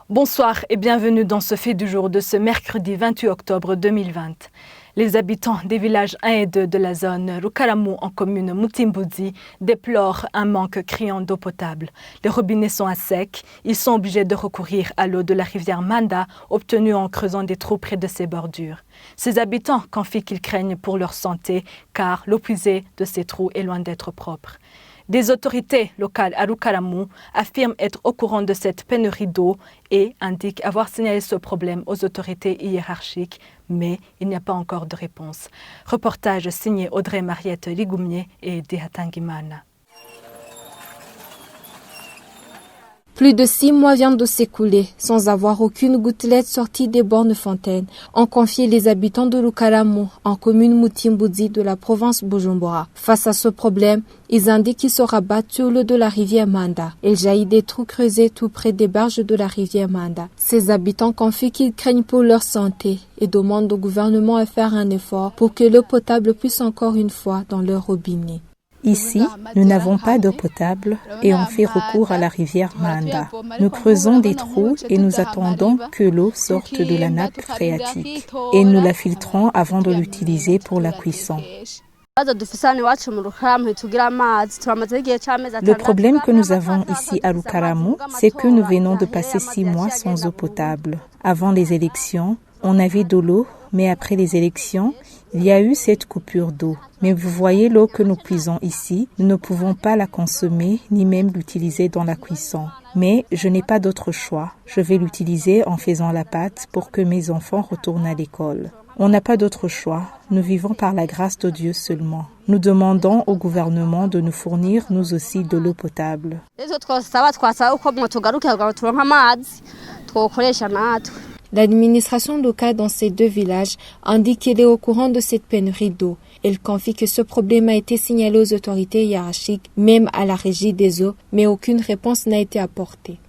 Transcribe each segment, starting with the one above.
Bonsoir et bienvenue dans ce fait du jour de ce mercredi 28 octobre 2020. Les habitants des villages 1 et 2 de la zone Rukaramu en commune Mutimbuzi déplorent un manque criant d'eau potable. Les robinets sont à sec, ils sont obligés de recourir à l'eau de la rivière Manda obtenue en creusant des trous près de ses bordures. Ces habitants confient qu'ils craignent pour leur santé car l'eau puisée de ces trous est loin d'être propre. Des autorités locales à Rukaramu affirment être au courant de cette pénurie d'eau et indiquent avoir signalé ce problème aux autorités hiérarchiques, mais il n'y a pas encore de réponse. Reportage signé Audrey-Mariette Ligoumier et Dehatangimana. Plus de 6 mois viennent de s'écouler sans avoir aucune gouttelette sortie des bornes fontaines, ont confié les habitants de Rukaramu, en commune Mutimbuzi de la province Bujumbura. Face à ce problème, ils indiquent qu'ils se rabattent sur l'eau de la rivière Manda. Elle jaillit des trous creusés tout près des berges de la rivière Manda. Ces habitants confient qu'ils craignent pour leur santé et demandent au gouvernement de faire un effort pour que l'eau potable puisse encore une fois dans leur robinet. Ici, nous n'avons pas d'eau potable et on fait recours à la rivière Manda. Nous creusons des trous et nous attendons que l'eau sorte de la nappe phréatique et nous la filtrons avant de l'utiliser pour la cuisson. Le problème que nous avons ici à Rukaramu, c'est que nous venons de passer 6 mois sans eau potable. Avant les élections, on avait de l'eau, mais après les élections, il y a eu cette coupure d'eau. Mais vous voyez l'eau que nous puisons ici, nous ne pouvons pas la consommer ni même l'utiliser dans la cuisson. Mais je n'ai pas d'autre choix. Je vais l'utiliser en faisant la pâte pour que mes enfants retournent à l'école. On n'a pas d'autre choix. Nous vivons par la grâce de Dieu seulement. Nous demandons au gouvernement de nous fournir nous aussi de l'eau potable. L'administration locale dans ces 2 villages indique qu'elle est au courant de cette pénurie d'eau. Elle confie que ce problème a été signalé aux autorités hiérarchiques, même à la régie des eaux, mais aucune réponse n'a été apportée.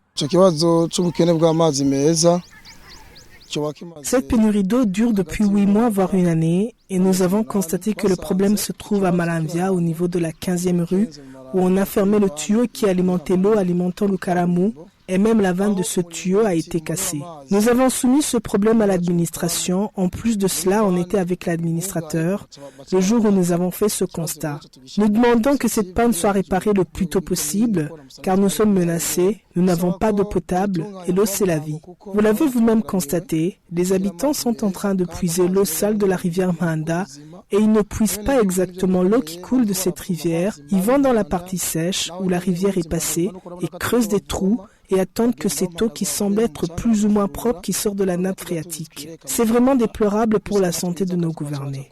Cette pénurie d'eau dure depuis 8 mois, voire une année, et nous avons constaté que le problème se trouve à Malanvia, au niveau de la 15e rue, où on a fermé le tuyau qui alimentait l'eau alimentant Rukaramu, et même la vanne de ce tuyau a été cassée. Nous avons soumis ce problème à l'administration. En plus de cela, on était avec l'administrateur le jour où nous avons fait ce constat. Nous demandons que cette panne soit réparée le plus tôt possible, car nous sommes menacés, nous n'avons pas d'eau potable et l'eau c'est la vie. Vous l'avez vous-même constaté, les habitants sont en train de puiser l'eau sale de la rivière Manda et ils ne puisent pas exactement l'eau qui coule de cette rivière. Ils vont dans la partie sèche où la rivière est passée et creusent des trous et attendent que cette eau qui semble être plus ou moins propre qui sort de la nappe phréatique. C'est vraiment déplorable pour la santé de nos gouvernés.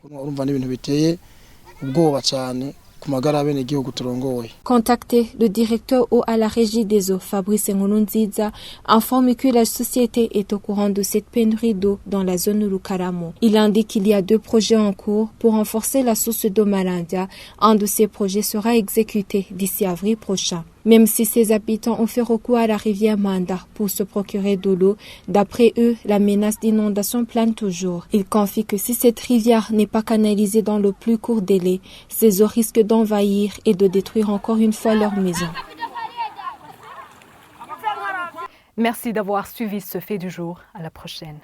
Contacté, le directeur eau à la régie des eaux, Fabrice Ngununziza, informe que la société est au courant de cette pénurie d'eau dans la zone de Rukaramu. Il indique qu'il y a 2 projets en cours pour renforcer la source d'eau Malandia. Un de ces projets sera exécuté d'ici avril prochain. Même si ces habitants ont fait recours à la rivière Manda pour se procurer de l'eau, d'après eux, la menace d'inondation plane toujours. Ils confient que si cette rivière n'est pas canalisée dans le plus court délai, ces eaux risquent d'envahir et de détruire encore une fois leur maison. Merci d'avoir suivi ce fait du jour. À la prochaine.